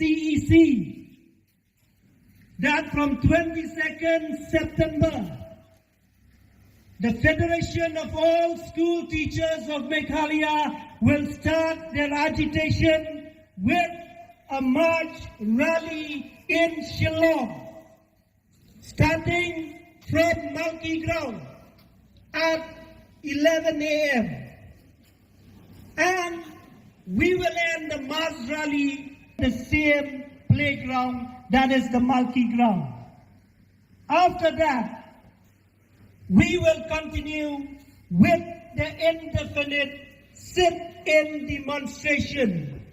CEC that from 22nd September, the Federation of all school teachers of Meghalaya will start their agitation with a march rally in Shillong, starting from Monkey Ground at 11 a.m. And we will end the mass rally at the same playground, that is the Monkey Ground. After that, we will continue with the indefinite sit-in demonstration.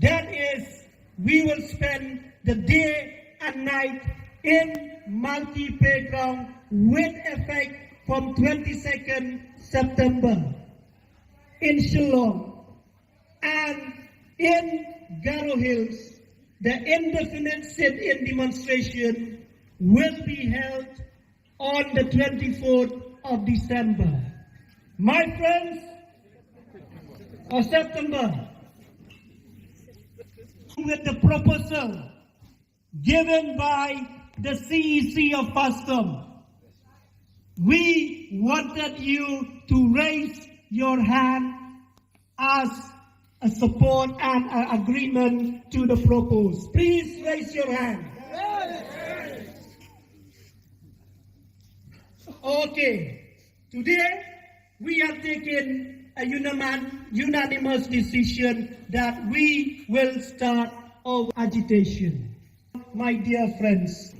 That is, we will spend the day and night in Monkey Playground with effect from 22nd September in Shillong. And in Garo Hills, the indefinite sit-in demonstration will be held on the 24th of December. My friends, of September, with the proposal given by the CEC of FASTOM, we wanted you to raise your hand as a support and an agreement to the proposal. Please raise your hand. Okay, today we have taken a unanimous decision that we will start our agitation. My dear friends,